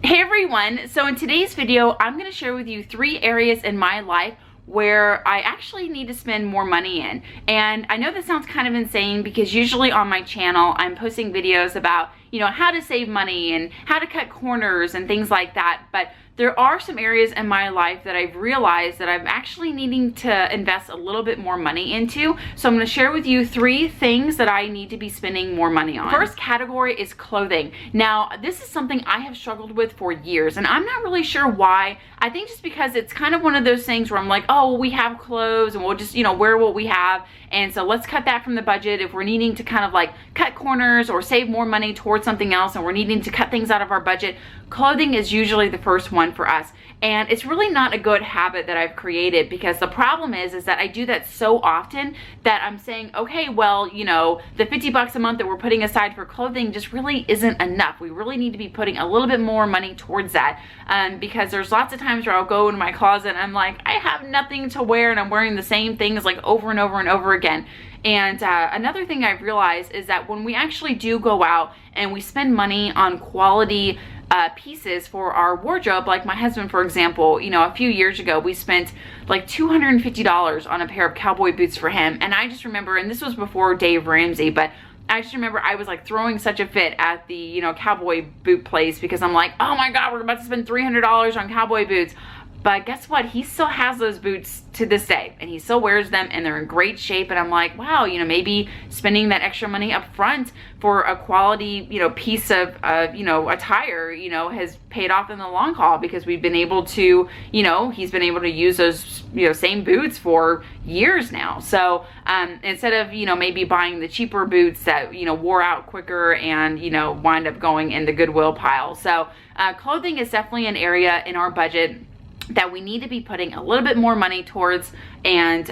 Hey everyone, so in today's video, I'm going to share with you 3 areas in my life where I actually need to spend more money in. And I know this sounds kind of insane because usually on my channel, I'm posting videos about, how to save money and how to cut corners and things like that. But there are some areas in my life that I've realized that I'm actually needing to invest a little bit more money into. So I'm going to share with you 3 things that I need to be spending more money on. First category is clothing. Now, this is something I have struggled with for years, and I'm not really sure why. I think just because it's kind of one of those things where I'm like, oh, we have clothes and we'll just, wear what we have. And so let's cut that from the budget. If we're needing to kind of like cut corners or save more money towards something else and we're needing to cut things out of our budget, clothing is usually the first one for us. And it's really not a good habit that I've created, because the problem is that I do that so often that I'm saying, okay, well, the 50 bucks a month that we're putting aside for clothing just really isn't enough. We really need to be putting a little bit more money towards that, because there's lots of times where I'll go into my closet and I'm like, I have nothing to wear and I'm wearing the same things like over and over and over again. And another thing I've realized is that when we actually do go out and we spend money on quality pieces for our wardrobe, like my husband, for example, a few years ago, we spent like $250 on a pair of cowboy boots for him. And I just remember, and this was before Dave Ramsey, but I just remember I was like throwing such a fit at the, cowboy boot place, because I'm like, oh my God, we're about to spend $300 on cowboy boots. But guess what? He still has those boots to this day, and he still wears them, and they're in great shape. And I'm like, wow, maybe spending that extra money up front for a quality, piece of, attire, has paid off in the long haul, because we've been able to, he's been able to use those, same boots for years now. So instead of, maybe buying the cheaper boots that, wore out quicker and, wind up going in the Goodwill pile. So clothing is definitely an area in our budget that we need to be putting a little bit more money towards and,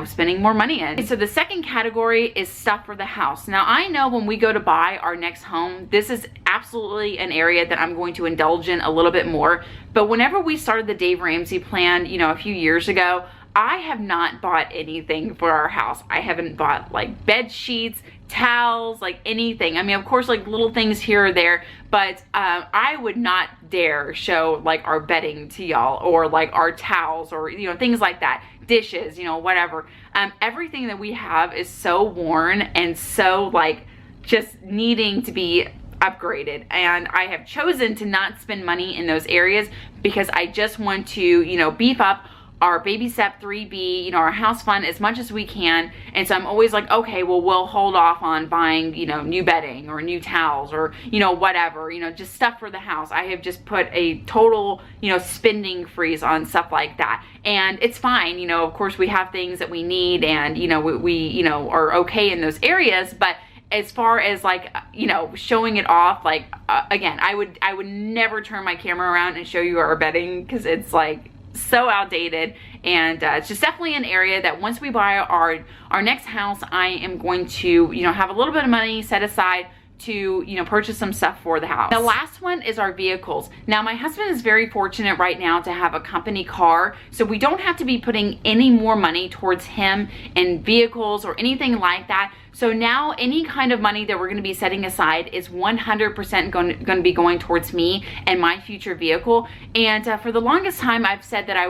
spending more money in. So the second category is stuff for the house. Now, I know when we go to buy our next home, this is absolutely an area that I'm going to indulge in a little bit more. But whenever we started the Dave Ramsey plan, a few years ago, I have not bought anything for our house. I haven't bought like bed sheets, towels, like anything. I mean, of course, like little things here or there, but I would not dare show like our bedding to y'all, or like our towels, or things like that, dishes, whatever. Everything that we have is so worn and so like just needing to be upgraded, and I have chosen to not spend money in those areas because I just want to beef up our baby step 3B, our house fund as much as we can. And so I'm always like, okay, well, we'll hold off on buying, new bedding or new towels or, whatever, just stuff for the house. I have just put a total, spending freeze on stuff like that. And it's fine. Of course we have things that we need, and, we are okay in those areas. But as far as like, showing it off, like, again, I would never turn my camera around and show you our bedding, because it's like so outdated. And it's just definitely an area that once we buy our next house, I am going to have a little bit of money set aside to purchase some stuff for the house. The last one is our vehicles. Now, my husband is very fortunate right now to have a company car, so we don't have to be putting any more money towards him in vehicles or anything like that. So now any kind of money that we're going to be setting aside is 100% going to be going towards me and my future vehicle. And for the longest time, I've said that I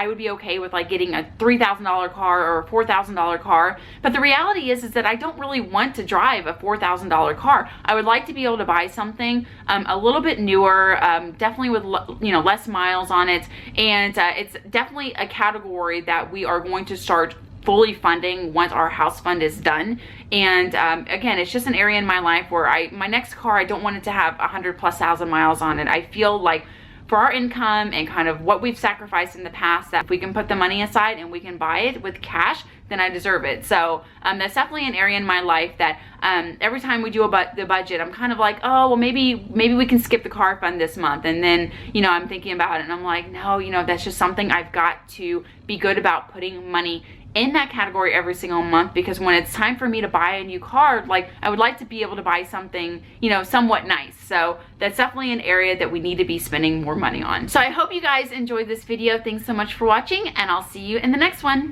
would be okay with like getting a $3,000 car or a $4,000 car. But the reality is that I don't really want to drive a $4,000 car. I would like to be able to buy something a little bit newer, definitely with less miles on it. And it's definitely a category that we are going to start fully funding once our house fund is done. And again, it's just an area in my life where my next car, I don't want it to have 100,000+ miles on it. I feel like for our income and kind of what we've sacrificed in the past, that if we can put the money aside and we can buy it with cash, then I deserve it. So that's definitely an area in my life that every time we do the budget, I'm kind of like, oh, well, maybe we can skip the car fund this month. And then, I'm thinking about it and I'm like, no, that's just something I've got to be good about, putting money in that category every single month, because when it's time for me to buy a new car, like, I would like to be able to buy something, somewhat nice. So that's definitely an area that we need to be spending more money on. So I hope you guys enjoyed this video. Thanks so much for watching, and I'll see you in the next one.